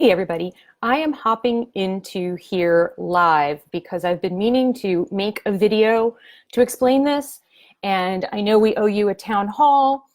Hey everybody, I am hopping into here live because I've been meaning to make a video to explain this, and I know we owe you a town hall.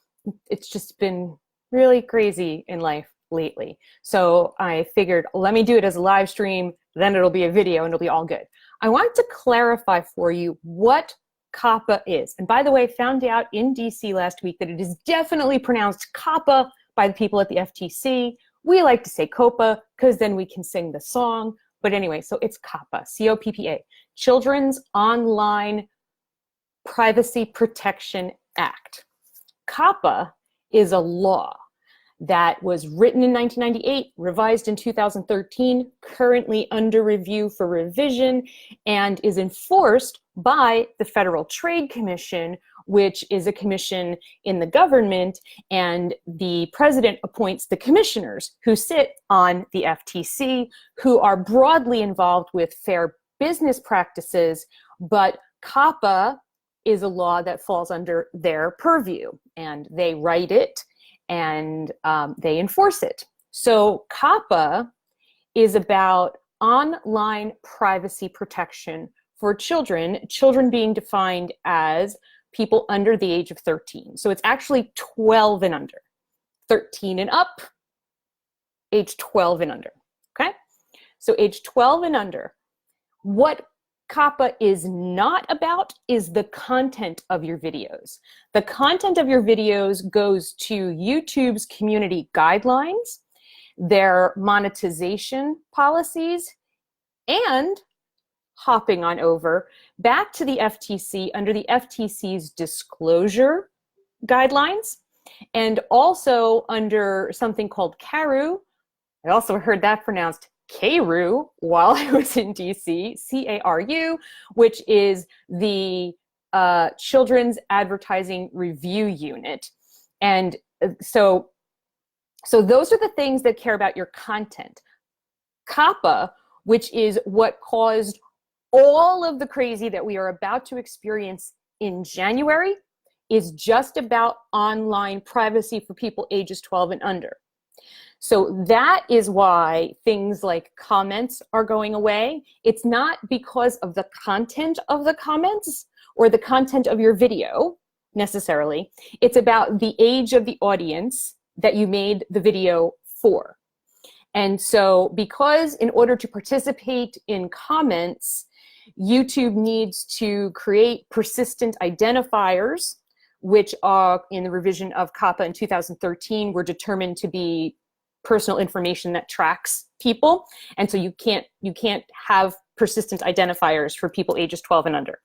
It's just been really crazy in life lately. So I figured, let me do it as a live stream, then it'll be a video and it'll be all good. I want to clarify for you what COPPA is. And by the way, found out in DC last week that it is definitely pronounced COPPA by the people at the FTC. We like to say COPPA because then we can sing the song. But anyway, so it's COPPA, C-O-P-P-A, Children's Online Privacy Protection Act. COPPA is a law that was written in 1998, revised in 2013, currently under review for revision, and is enforced by the Federal Trade Commission, which is a commission in the government, and the president appoints the commissioners who sit on the FTC, who are broadly involved with fair business practices, but COPPA is a law that falls under their purview, and they write it and they enforce it. So COPPA is about online privacy protection for children, children being defined as people under the age of 13. So it's actually 12 and under. 13 and up, age 12 and under, okay? So age 12 and under. What COPPA is not about is the content of your videos. The content of your videos goes to YouTube's community guidelines, their monetization policies, and hopping on over back to the FTC under the FTC's disclosure guidelines, and also under something called CARU. I also heard that pronounced CARU while I was in DC, C-A-R-U, which is the Children's Advertising Review Unit. And so those are the things that care about your content. COPPA, which is what caused all of the crazy that we are about to experience in January, is just about online privacy for people ages 12 and under. So that is why things like comments are going away. It's not because of the content of the comments or the content of your video necessarily. It's about the age of the audience that you made the video for. And so because in order to participate in comments, YouTube needs to create persistent identifiers, which are in the revision of COPPA in 2013 were determined to be personal information that tracks people. And so you can't have persistent identifiers for people ages 12 and under.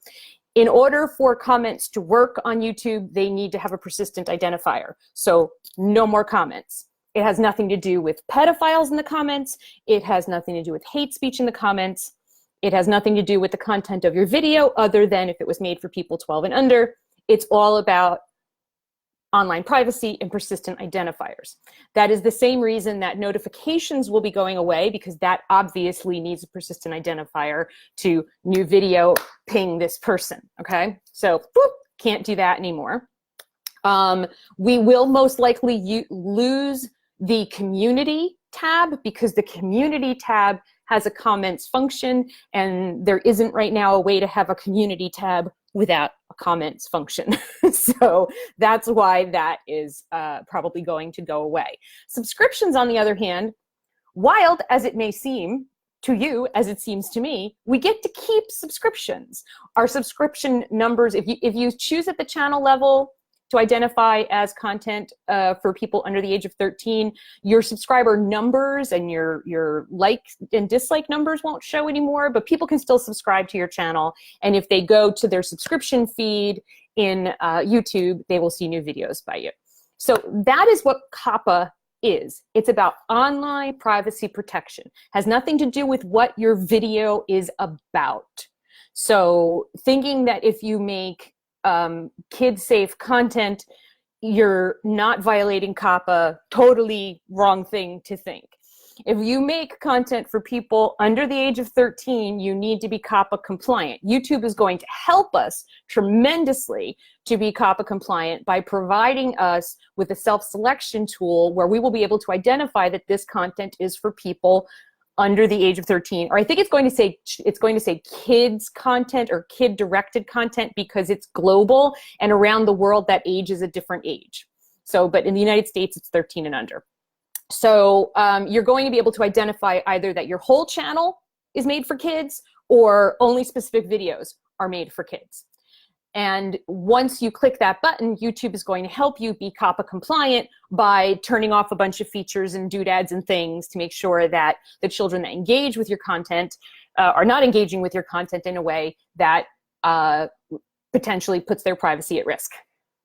In order for comments to work on YouTube, they need to have a persistent identifier. So no more comments. It has nothing to do with pedophiles in the comments. It has nothing to do with hate speech in the comments. It has nothing to do with the content of your video other than if it was made for people 12 and under. It's all about online privacy and persistent identifiers. That is the same reason that notifications will be going away, because that obviously needs a persistent identifier to new video, ping this person, okay? So, boop, can't do that anymore. We will most likely lose the community tab, because the community tab has a comments function, and there isn't right now a way to have a community tab without a comments function. So that's why that is probably going to go away. Subscriptions, on the other hand, wild as it may seem to you, as it seems to me, we get to keep subscriptions. Our subscription numbers, if you choose at the channel level to identify as content for people under the age of 13, your subscriber numbers and your like and dislike numbers won't show anymore, but people can still subscribe to your channel. And if they go to their subscription feed in YouTube, they will see new videos by you. So that is what COPPA is. It's about online privacy protection. Has nothing to do with what your video is about. So thinking that if you make kid-safe content, you're not violating COPPA, totally wrong thing to think. if you make content for people under the age of 13, you need to be COPPA compliant. YouTube is going to help us tremendously to be COPPA compliant by providing us with a self-selection tool where we will be able to identify that this content is for people under the age of 13, or I think it's going to say kids content or kid directed content because it's global, and around the world that age is a different age. So, but in the United States, it's 13 and under. So you're going to be able to identify either that your whole channel is made for kids or only specific videos are made for kids. And once you click that button, YouTube is going to help you be COPPA compliant by turning off a bunch of features and doodads and things to make sure that the children that engage with your content are not engaging with your content in a way that potentially puts their privacy at risk.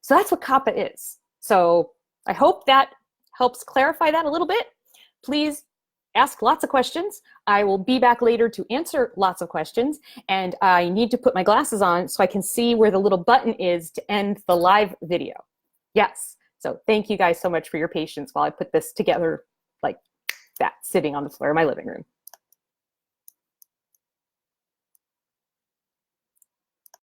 So that's what COPPA is. So I hope that helps clarify that a little bit. Please ask lots of questions. I will be back later to answer lots of questions, and I need to put my glasses on so I can see where the little button is to end the live video. Yes, so thank you guys so much for your patience while I put this together like that, sitting on the floor of my living room.